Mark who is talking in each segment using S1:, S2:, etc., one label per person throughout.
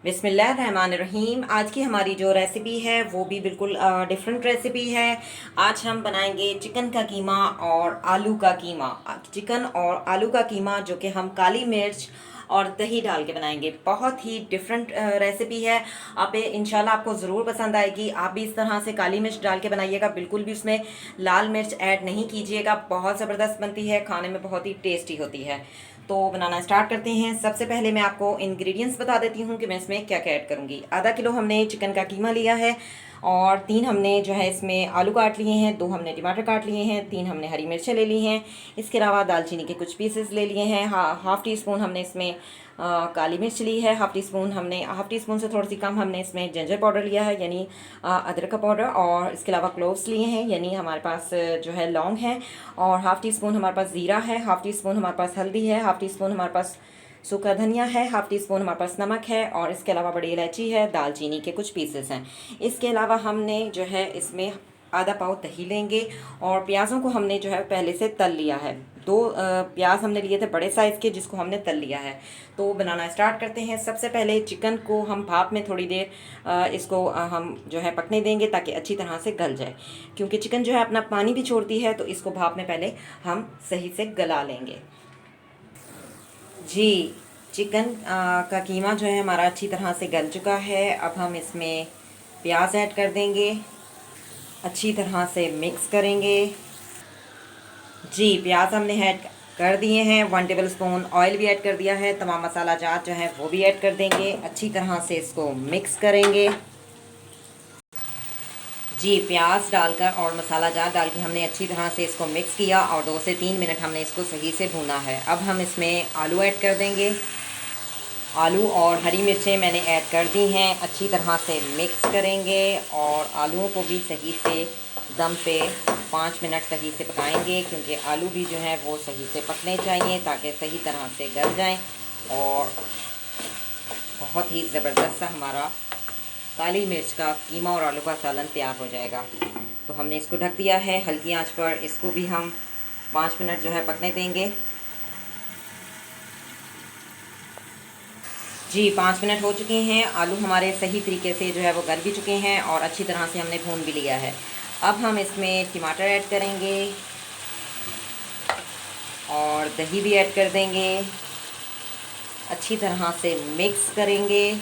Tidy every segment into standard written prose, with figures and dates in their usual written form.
S1: बिस्मिल्लाहिर्रहमानिर्रहीम। आज की हमारी जो रेसिपी है वो भी बिल्कुल डिफरेंट रेसिपी है। आज हम बनाएंगे चिकन का कीमा और आलू का कीमा। चिकन और आलू का कीमा जो कि हम काली मिर्च और दही डाल के बनाएंगे। बहुत ही डिफरेंट रेसिपी है। आप इंशाल्लाह आपको ज़रूर पसंद आएगी। आप भी इस तरह से काली मिर्च डाल के बनाइएगा, बिल्कुल भी उसमें लाल मिर्च ऐड नहीं कीजिएगा। बहुत ज़बरदस्त बनती है, खाने में बहुत ही टेस्टी होती है। तो बनाना स्टार्ट करते हैं। सबसे पहले मैं आपको इंग्रेडिएंट्स बता देती हूँ कि मैं इसमें क्या क्या ऐड करूँगी। आधा किलो हमने चिकन का कीमा लिया है और 3 हमने जो है इसमें आलू काट लिए हैं, 2 हमने टमाटर काट लिए हैं, 3 हमने हरी मिर्चें ले ली हैं। इसके अलावा दालचीनी के कुछ पीसेस ले लिए हैं। हाफ़ टी स्पून हमने इसमें काली मिर्च ली है। हाफ़ टी स्पून से थोड़ी सी कम हमने इसमें जिंजर पाउडर लिया है, यानी अदरक का पाउडर। और इसके अलावा क्लोव्स लिए हैं, यानी हमारे पास जो है लौंग है। और हाफ़ टी स्पून हमारे पास ज़ीरा है, हाफ़ टी स्पून हमारे पास हल्दी है, हाफ़ टी स्पून हमारे पास सूखा धनिया है, हाफ़ टी स्पून हमारे पास नमक है। और इसके अलावा बड़ी इलायची है, दालचीनी के कुछ पीसेस हैं। इसके अलावा हमने जो है इसमें आधा पाव दही लेंगे और प्याज़ों को हमने जो है पहले से तल लिया है। 2 प्याज हमने लिए थे बड़े साइज़ के, जिसको हमने तल लिया है। तो बनाना स्टार्ट करते हैं। सबसे पहले चिकन को हम भाप में थोड़ी देर इसको हम जो है पकने देंगे ताकि अच्छी तरह से गल जाए, क्योंकि चिकन जो है अपना पानी भी छोड़ती है। तो इसको भाप में पहले हम सही से गला लेंगे। जी, चिकन का कीमा जो है हमारा अच्छी तरह से गल चुका है। अब हम इसमें प्याज ऐड कर देंगे, अच्छी तरह से मिक्स करेंगे। जी, प्याज हमने ऐड कर दिए हैं। 1 टेबल स्पून ऑयल भी ऐड कर दिया है। तमाम मसाला जात जो है वो भी ऐड कर देंगे। अच्छी तरह से इसको मिक्स करेंगे। जी, प्याज डालकर और मसाला जात डाल के हमने अच्छी तरह से इसको मिक्स किया और 2 से 3 मिनट हमने इसको सही से भूना है। अब हम इसमें आलू ऐड कर देंगे। आलू और हरी मिर्चें मैंने ऐड कर दी हैं। अच्छी तरह से मिक्स करेंगे और आलूओं को भी सही से दम पे 5 मिनट सही से पकाएंगे, क्योंकि आलू भी जो है वो सही से पकने चाहिए ताकि सही तरह से गल जाएं। और बहुत ही ज़बरदस्त सा हमारा काली मिर्च का कीमा और आलू का सालन तैयार हो जाएगा। तो हमने इसको ढक दिया है हल्की आंच पर। इसको भी हम 5 मिनट जो है पकने देंगे। जी, 5 मिनट हो चुके हैं। आलू हमारे सही तरीके से जो है वो गल भी चुके हैं और अच्छी तरह से हमने भून भी लिया है। अब हम इसमें टमाटर ऐड करेंगे और दही भी ऐड कर देंगे। अच्छी तरह से मिक्स करेंगे।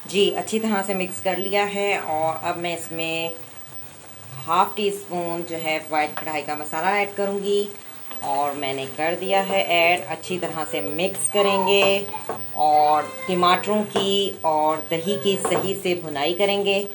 S1: जी, अच्छी तरह से मिक्स कर लिया है। और अब मैं इसमें हाफ़ टी स्पून जो है वाइट कढ़ाई का मसाला ऐड करूँगी और मैंने कर दिया है ऐड। अच्छी तरह से मिक्स करेंगे और टमाटरों की और दही की सही से भुनाई करेंगे।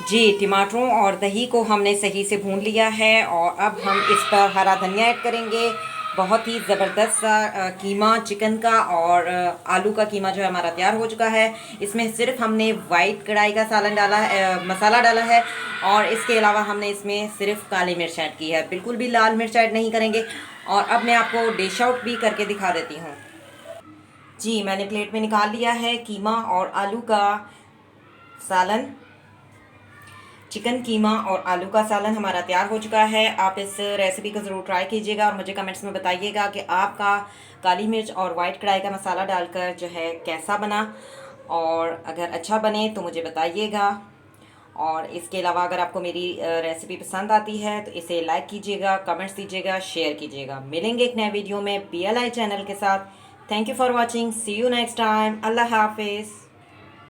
S1: जी, टमाटरों और दही को हमने सही से भून लिया है और अब हम इस पर हरा धनिया ऐड करेंगे। बहुत ही ज़बरदस्त सा कीमा चिकन का और आलू का कीमा जो है हमारा तैयार हो चुका है। इसमें सिर्फ हमने वाइट कढ़ाई का सालन डाला है, मसाला डाला है। और इसके अलावा हमने इसमें सिर्फ काली मिर्च ऐड की है, बिल्कुल भी लाल मिर्च ऐड नहीं करेंगे। और अब मैं आपको डिश आउट भी करके दिखा देती हूँ। जी, मैंने प्लेट में निकाल लिया है कीमा और आलू का सालन। चिकन कीमा और आलू का सालन हमारा तैयार हो चुका है। आप इस रेसिपी को ज़रूर ट्राई कीजिएगा और मुझे कमेंट्स में बताइएगा कि आपका काली मिर्च और वाइट कढ़ाई का मसाला डालकर जो है कैसा बना। और अगर अच्छा बने तो मुझे बताइएगा। और इसके अलावा अगर आपको मेरी रेसिपी पसंद आती है तो इसे लाइक कीजिएगा, कमेंट्स दीजिएगा, शेयर कीजिएगा। मिलेंगे एक नए वीडियो में PLI चैनल के साथ। Thank you for watching. See you next time. अल्लाह हाफिज़।